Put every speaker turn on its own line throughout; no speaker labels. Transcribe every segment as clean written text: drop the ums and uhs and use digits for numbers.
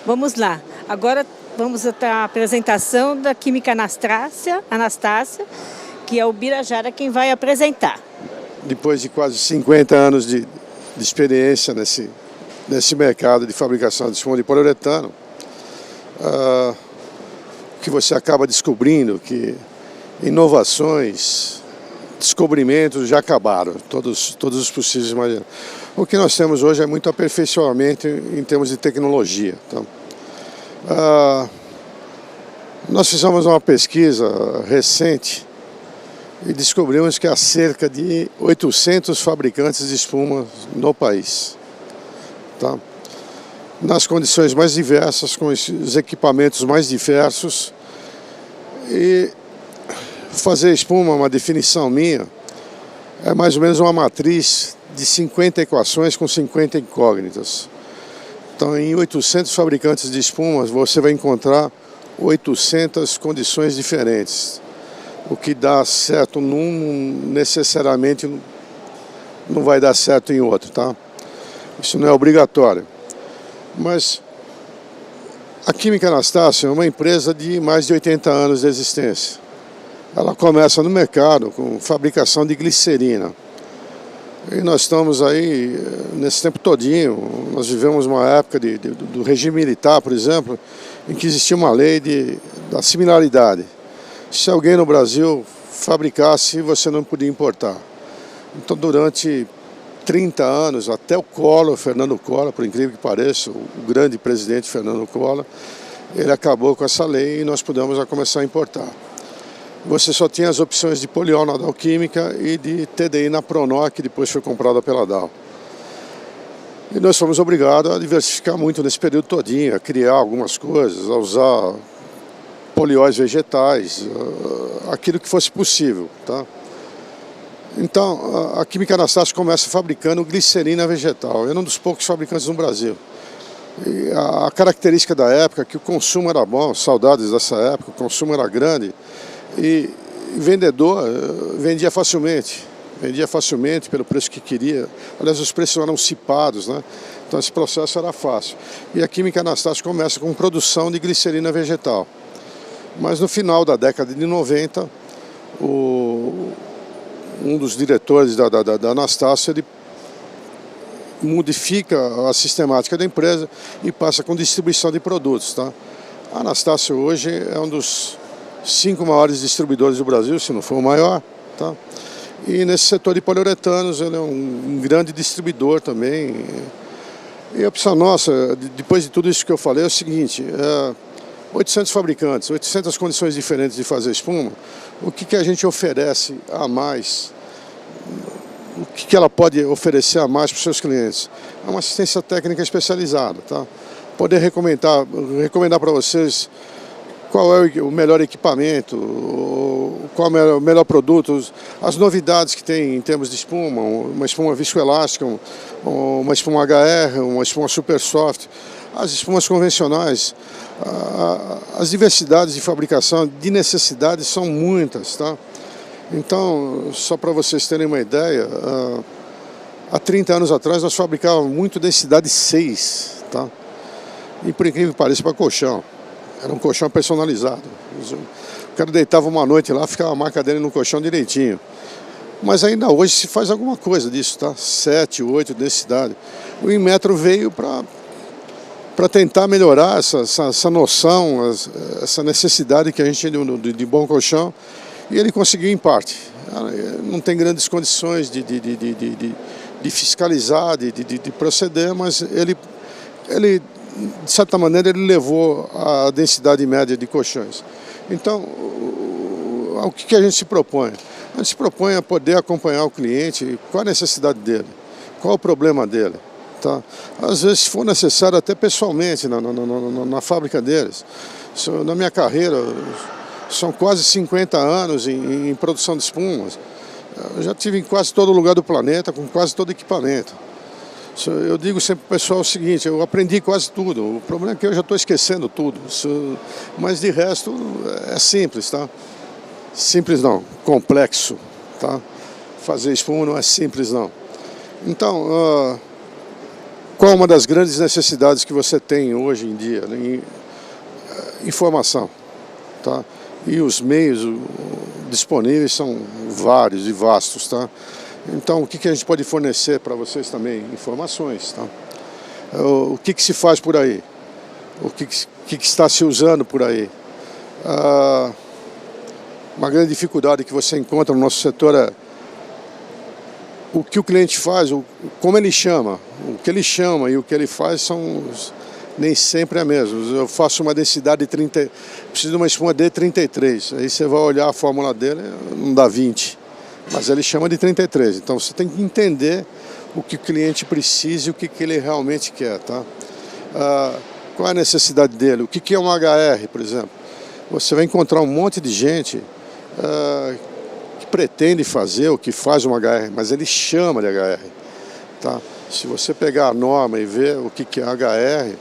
Vamos lá. Agora vamos até a apresentação da Química Anastácia, que é o Birajara quem vai apresentar.
Depois de quase 50 anos de experiência nesse mercado de fabricação de espuma de poliuretano, que você acaba descobrindo que inovações, descobrimentos já acabaram, todos os possíveis imaginar. O que nós temos hoje é muito aperfeiçoamento em termos de tecnologia. Então, nós fizemos uma pesquisa recente e descobrimos que há cerca de 800 fabricantes de espuma no país. Tá? Nas condições mais diversas, com os equipamentos mais diversos. E fazer espuma, uma definição minha, é mais ou menos uma matriz de 50 equações com 50 incógnitas. Então, em 800 fabricantes de espumas, você vai encontrar 800 condições diferentes. O que dá certo num, necessariamente não vai dar certo em outro, tá? Isso não é obrigatório. Mas a Química Anastácia é uma empresa de mais de 80 anos de existência. Ela começa no mercado com fabricação de glicerina. E nós estamos aí, nesse tempo todinho, nós vivemos uma época do regime militar, por exemplo, em que existia uma lei da similaridade. Se alguém no Brasil fabricasse, você não podia importar. Então, durante 30 anos, até o Collor, Fernando Collor, por incrível que pareça, o grande presidente Fernando Collor, ele acabou com essa lei e nós pudemos começar a importar. Você só tinha as opções de poliol na Dow Química e de TDI na Pronor, que depois foi comprada pela Dow. E nós fomos obrigados a diversificar muito nesse período todinho, a criar algumas coisas, a usar polióis vegetais, aquilo que fosse possível. Tá? Então, a Química Anastácia começa fabricando glicerina vegetal. Era um dos poucos fabricantes no Brasil. E a característica da época é que o consumo era bom, saudades dessa época, o consumo era grande. E vendedor vendia facilmente pelo preço que queria. Aliás, os preços eram cipados, né? Então esse processo era fácil. E a Química Anastácia começa com produção de glicerina vegetal. Mas no final da década de 90, um dos diretores da Anastácia, ele modifica a sistemática da empresa e passa com distribuição de produtos. Tá? A Anastácia hoje é um dos 5 maiores distribuidores do Brasil, se não for o maior. Tá? E nesse setor de poliuretanos ele é um grande distribuidor também. E a opção nossa, depois de tudo isso que eu falei, é o seguinte: 800 fabricantes, 800 condições diferentes de fazer espuma. O que a gente oferece a mais? O que ela pode oferecer a mais para os seus clientes? É uma assistência técnica especializada. Tá? Poder recomendar para vocês qual é o melhor equipamento, qual é o melhor produto, as novidades que tem em termos de espuma, uma espuma viscoelástica, uma espuma HR, uma espuma super soft, as espumas convencionais, as diversidades de fabricação, de necessidades são muitas. Tá? Então, só para vocês terem uma ideia, há 30 anos atrás nós fabricávamos muito densidade 6, tá? E por incrível que pareça, para colchão. Era um colchão personalizado. O cara deitava uma noite lá, ficava a marca dele no colchão direitinho. Mas ainda hoje se faz alguma coisa disso, tá? 7, 8 densidade. O Inmetro veio para tentar melhorar essa noção, essa necessidade que a gente tinha de bom colchão. E ele conseguiu em parte. Não tem grandes condições de fiscalizar, de proceder, mas ele, de certa maneira, ele levou a densidade média de colchões. Então, o que a gente se propõe? A gente se propõe a poder acompanhar o cliente, qual a necessidade dele, qual o problema dele. Tá? Às vezes, se for necessário, até pessoalmente, na fábrica deles. Na minha carreira, são quase 50 anos em produção de espumas. Eu já estive em quase todo lugar do planeta, com quase todo equipamento. Eu digo sempre para o pessoal o seguinte: eu aprendi quase tudo. O problema é que eu já estou esquecendo tudo. Mas de resto é simples, tá? Simples não, complexo, tá? Fazer espuma não é simples não. Então, Qual é uma das grandes necessidades que você tem hoje em dia? Informação, tá? E os meios disponíveis são vários e vastos, tá? Então, o que a gente pode fornecer para vocês também? Informações, tá? O que se faz por aí? O que está se usando por aí? Uma grande dificuldade que você encontra no nosso setor é o que o cliente faz, como ele chama. O que ele chama e o que ele faz são nem sempre é mesmo. Eu faço uma densidade de 30, preciso de uma espuma de 33. Aí você vai olhar a fórmula dele, não dá 20. Mas ele chama de 33. Então você tem que entender o que o cliente precisa e o que ele realmente quer, tá? Qual é a necessidade dele? O que é um HR, por exemplo? Você vai encontrar um monte de gente que pretende fazer o que faz um HR, mas ele chama de HR, tá? Se você pegar a norma e ver o que é HR,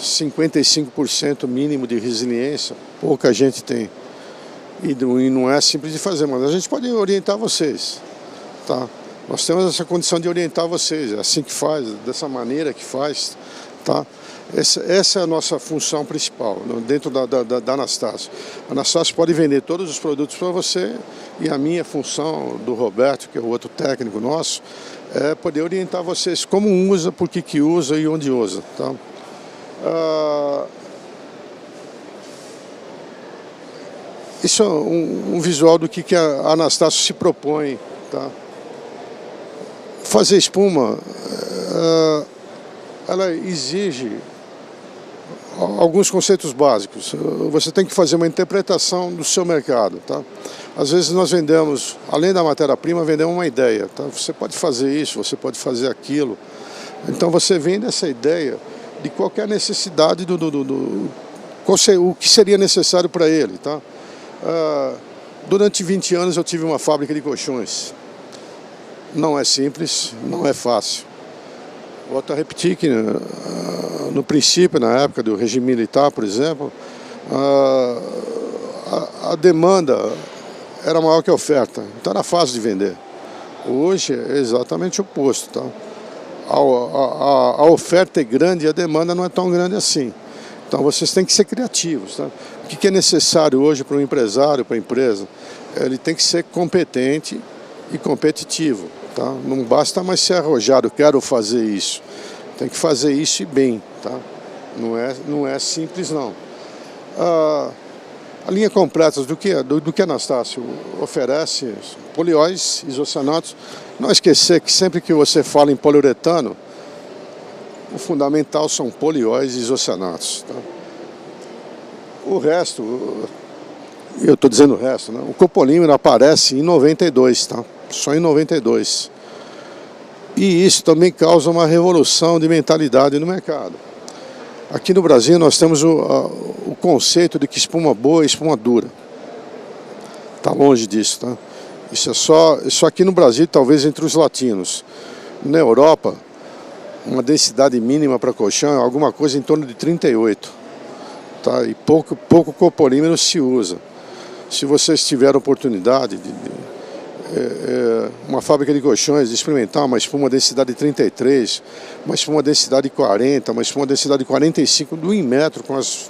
55% mínimo de resiliência, pouca gente tem. E não é simples de fazer, mas a gente pode orientar vocês, tá? Nós temos essa condição de orientar vocês, é assim que faz, dessa maneira que faz, tá? Essa é a nossa função principal dentro da Anastácio. A Anastácio pode vender todos os produtos para você e a minha função, do Roberto, que é o outro técnico nosso, é poder orientar vocês como usa, por que usa e onde usa, tá? Isso é um visual do que a Anastácio se propõe, tá? Fazer espuma, ela exige alguns conceitos básicos. Você tem que fazer uma interpretação do seu mercado, tá? Às vezes nós vendemos, além da matéria-prima, vendemos uma ideia, tá? Você pode fazer isso, você pode fazer aquilo. Então você vende essa ideia de qualquer necessidade o que seria necessário para ele, tá? Durante 20 anos eu tive uma fábrica de colchões. Não é simples, não é fácil. Volto a repetir que no princípio, na época do regime militar, por exemplo, a demanda era maior que a oferta, então era fácil de vender. Hoje é exatamente o oposto, tá? A oferta é grande e a demanda não é tão grande assim. Então vocês têm que ser criativos, tá? O que é necessário hoje para um empresário, para a empresa? Ele tem que ser competente e competitivo, tá? Não basta mais ser arrojado, quero fazer isso. Tem que fazer isso e bem, tá? Não é simples, não. A linha completa do que a Anastácio oferece, polióis, isocianatos. Não esquecer que sempre que você fala em poliuretano, o fundamental são polióis e isocianatos, tá? O resto, eu estou dizendo o resto, né? O copolímero aparece em 92, tá? Só em 92. E isso também causa uma revolução de mentalidade no mercado. Aqui no Brasil nós temos o conceito de que espuma boa é espuma dura. Está longe disso, tá? Isso aqui no Brasil, talvez entre os latinos. Na Europa, uma densidade mínima para colchão é alguma coisa em torno de 38. Tá? E pouco copolímero se usa. Se vocês tiverem oportunidade de uma fábrica de colchões, de experimentar uma espuma densidade 33, uma espuma densidade 40, uma espuma densidade 45 do 1 metro, com as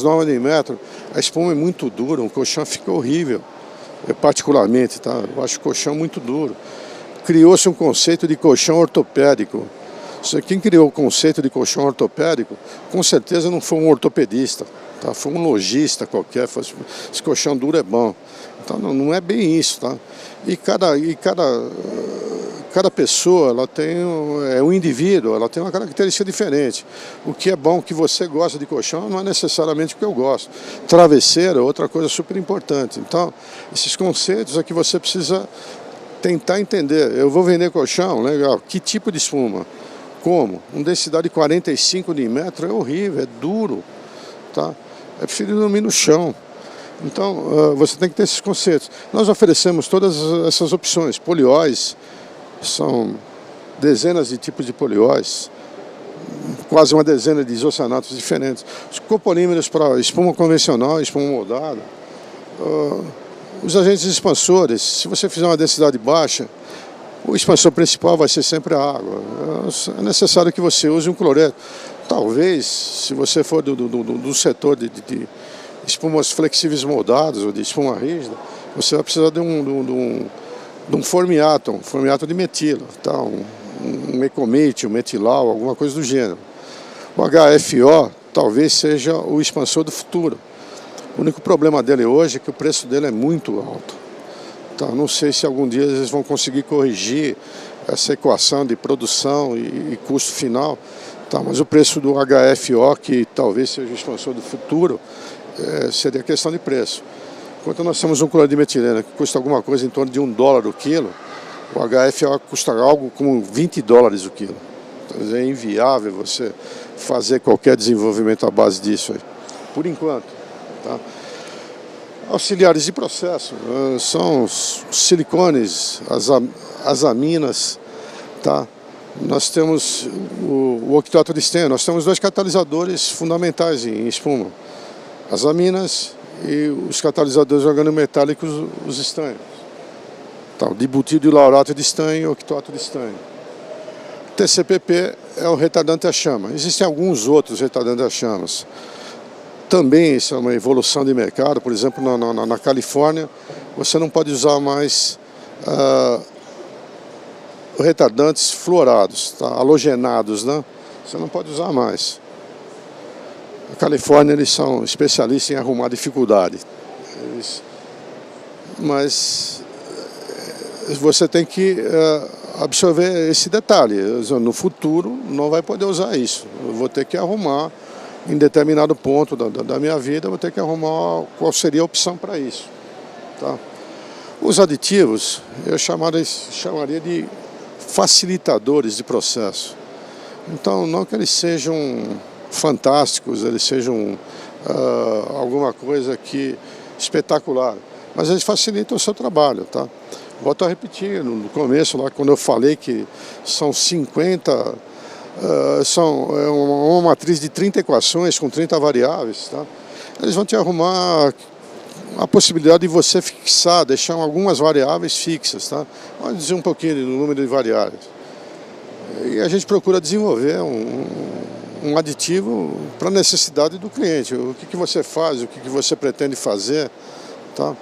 normas de 1 metro, a espuma é muito dura, o colchão fica horrível. Particularmente, tá? Eu acho o colchão muito duro. Criou-se um conceito de colchão ortopédico. Quem criou o conceito de colchão ortopédico, com certeza não foi um ortopedista, tá? Foi um lojista qualquer, esse colchão duro é bom. Então não é bem isso, tá? E cada pessoa, ela tem um indivíduo, ela tem uma característica diferente. O que é bom, que você gosta de colchão, não é necessariamente o que eu gosto. Travesseiro é outra coisa super importante. Então, esses conceitos é que você precisa tentar entender. Eu vou vender colchão, legal. Que tipo de espuma? Como? Uma densidade 45 de metro é horrível, é duro, tá? É preferido dormir no chão. Então, você tem que ter esses conceitos. Nós oferecemos todas essas opções. Polióis, são dezenas de tipos de polióis, quase uma dezena de isocianatos diferentes. Os copolímeros para espuma convencional, espuma moldada. Os agentes expansores, se você fizer uma densidade baixa, O expansor principal vai ser sempre a água. É necessário que você use um cloreto. Talvez, se você for do setor de espumas flexíveis moldadas ou de espuma rígida, você vai precisar de um formiato de metila, tá? Um ecomate, um metilau, alguma coisa do gênero. O HFO talvez seja o expansor do futuro. O único problema dele hoje é que o preço dele é muito alto. Tá, não sei se algum dia eles vão conseguir corrigir essa equação de produção e custo final, tá, mas o preço do HFO, que talvez seja o expansor do futuro, seria questão de preço. Enquanto nós temos um cloreto de metileno que custa alguma coisa em torno de $1 o quilo, o HFO custa algo como $20 o quilo. Então, é inviável você fazer qualquer desenvolvimento à base disso aí, por enquanto. Tá? Auxiliares de processo são os silicones, as aminas, tá? Nós temos o octato de estanho, nós temos 2 catalisadores fundamentais em espuma, as aminas e os catalisadores organometálicos, os estanhos, tá? O dibutídeo laurato de estanho e o octato de estanho. TCPP é o retardante a chama. Existem alguns outros retardantes a chamas. Também isso é uma evolução de mercado. Por exemplo, na Califórnia, você não pode usar mais retardantes fluorados, tá? Halogenados, né? Você não pode usar mais. Na Califórnia, eles são especialistas em arrumar dificuldade. Mas você tem que absorver esse detalhe. No futuro, não vai poder usar isso. Eu vou ter que arrumar. Em determinado ponto da minha vida, eu vou ter que arrumar qual seria a opção para isso. Tá? Os aditivos, eu chamaria de facilitadores de processo. Então, não que eles sejam fantásticos, eles sejam alguma coisa espetacular, mas eles facilitam o seu trabalho. Tá? Volto a repetir, no começo, lá, quando eu falei que são 50... é uma matriz de 30 equações com 30 variáveis, tá? Eles vão te arrumar a possibilidade de você fixar, deixar algumas variáveis fixas, tá? Pode dizer um pouquinho do número de variáveis. E a gente procura desenvolver um aditivo para a necessidade do cliente. O que você faz, o que você pretende fazer, tá?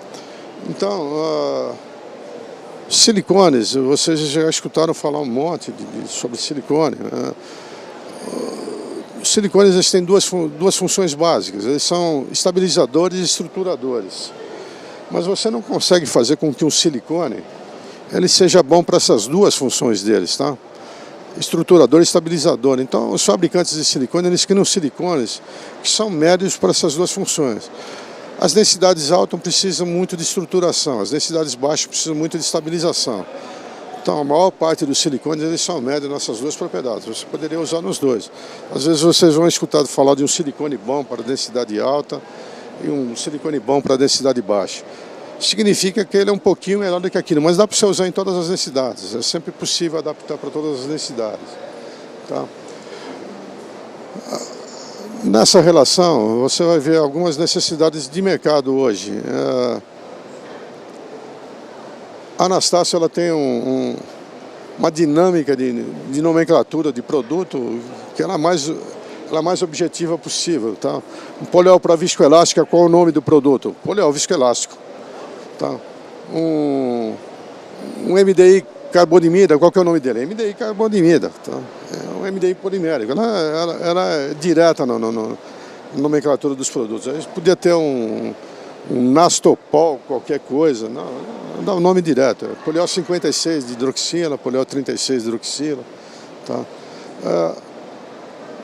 Então, silicones, vocês já escutaram falar um monte sobre silicone. Os silicones eles têm duas funções básicas, eles são estabilizadores e estruturadores. Mas você não consegue fazer com que um silicone ele seja bom para essas duas funções deles, tá? Estruturador e estabilizador. Então, os fabricantes de silicone, eles criam silicones que são médios para essas duas funções. As densidades altas precisam muito de estruturação, as densidades baixas precisam muito de estabilização. Então, a maior parte dos silicones eles são médios nessas duas propriedades. Você poderia usar nos dois. Às vezes vocês vão escutar falar de um silicone bom para densidade alta e um silicone bom para densidade baixa. Significa que ele é um pouquinho melhor do que aquilo, mas dá para você usar em todas as densidades. É sempre possível adaptar para todas as densidades. Tá? Nessa relação, você vai ver algumas necessidades de mercado hoje. A Anastácio ela tem uma dinâmica de nomenclatura de produto que ela é mais objetiva possível. Tá? Um poliol para viscoelástica, qual é o nome do produto? Poliol viscoelástico. Tá? Um MDI carbonimida, qual que é o nome dele? MDI carbonimida. Tá? É um MDI polimérico. Ela é direta na nomenclatura dos produtos. A gente podia ter um Nastopol, qualquer coisa. Não dá o nome direto. Poliol 56 de hidroxila, poliol 36 de hidroxila. Tá?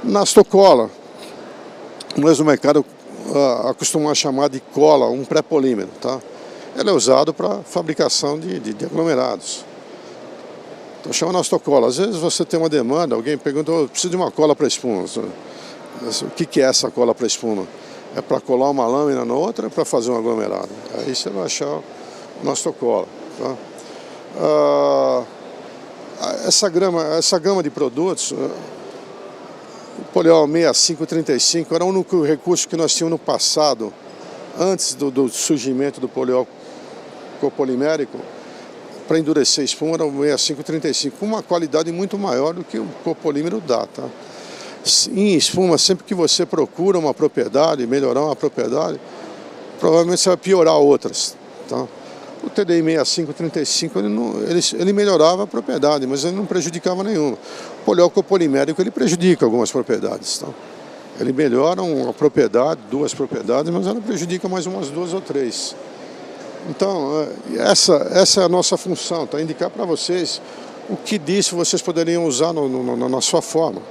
Nastocola. Nós no mercado acostumamos a chamar de cola, um pré-polímero. Tá? Ele é usado para fabricação de aglomerados. Então chama nastocola. Às vezes você tem uma demanda, alguém pergunta, eu preciso de uma cola para espuma. O que é essa cola para espuma? É para colar uma lâmina na outra ou é para fazer um aglomerado? Aí você vai achar o nastocola. Tá? Essa gama de produtos, o poliol 6535 era o único recurso que nós tínhamos no passado, antes do surgimento do poliol copolimérico, para endurecer espuma era o 6535, com uma qualidade muito maior do que o copolímero dá, tá? Em espuma, sempre que você procura uma propriedade, melhorar uma propriedade, provavelmente você vai piorar outras, tá? O TDI 6535 ele melhorava a propriedade, mas ele não prejudicava nenhuma. O polialcopolimérico ele prejudica algumas propriedades, tá? Ele melhora uma propriedade, duas propriedades, mas ela prejudica mais umas duas ou três. Então, essa é a nossa função, tá? Indicar para vocês o que disso vocês poderiam usar na sua fórmula.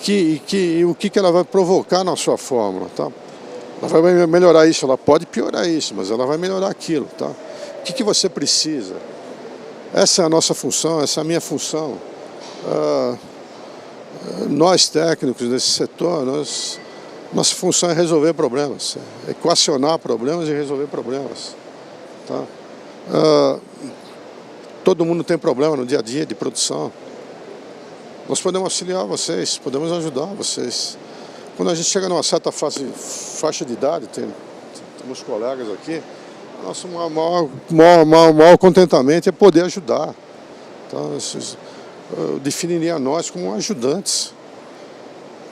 E o que ela vai provocar na sua fórmula, tá? Ela vai melhorar isso, ela pode piorar isso, mas ela vai melhorar aquilo, tá? O que você precisa? Essa é a nossa função, essa é a minha função. Nós técnicos desse setor, nossa função é resolver problemas, é equacionar problemas e resolver problemas, tá? Todo mundo tem problema no dia a dia de produção. Nós podemos auxiliar vocês, podemos ajudar vocês. Quando a gente chega numa certa faixa de idade, temos colegas aqui, nosso maior contentamento é poder ajudar. Então, eu definiria nós como ajudantes,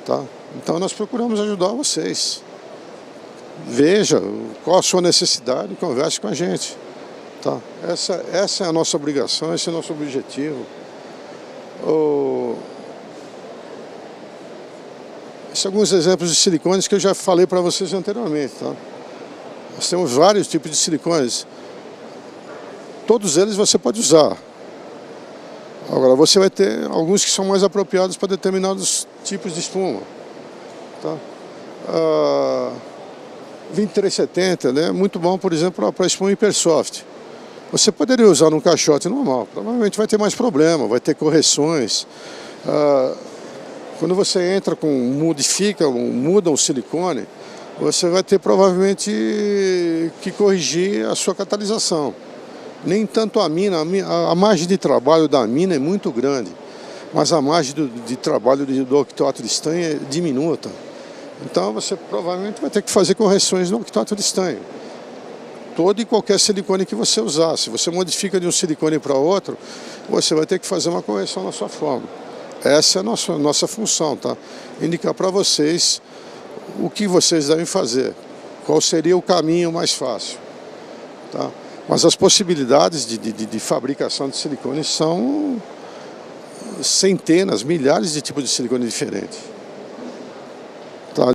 tá? Então nós procuramos ajudar vocês. Veja qual a sua necessidade e converse com a gente, tá? Essa é a nossa obrigação, esse é o nosso objetivo. Esses são alguns exemplos de silicones que eu já falei para vocês anteriormente, tá? Nós temos vários tipos de silicones. Todos eles você pode usar. Agora, você vai ter alguns que são mais apropriados para determinados tipos de espuma, tá? 2370, né, é muito bom, por exemplo, para espuma hipersoft. Você poderia usar num caixote normal, provavelmente vai ter mais problema, vai ter correções. Quando você entra muda o silicone, você vai ter provavelmente que corrigir a sua catalisação. Nem tanto a mina, a margem de trabalho da mina é muito grande, mas a margem de trabalho do octeato de estanho é diminuta. Então você provavelmente vai ter que fazer correções no octeato de estanho. Todo e qualquer silicone que você usar. Se você modifica de um silicone para outro, você vai ter que fazer uma correção na sua fórmula. Essa é a nossa função, tá? Indicar para vocês o que vocês devem fazer, qual seria o caminho mais fácil, tá? Mas as possibilidades de fabricação de silicone são centenas, milhares de tipos de silicone diferentes.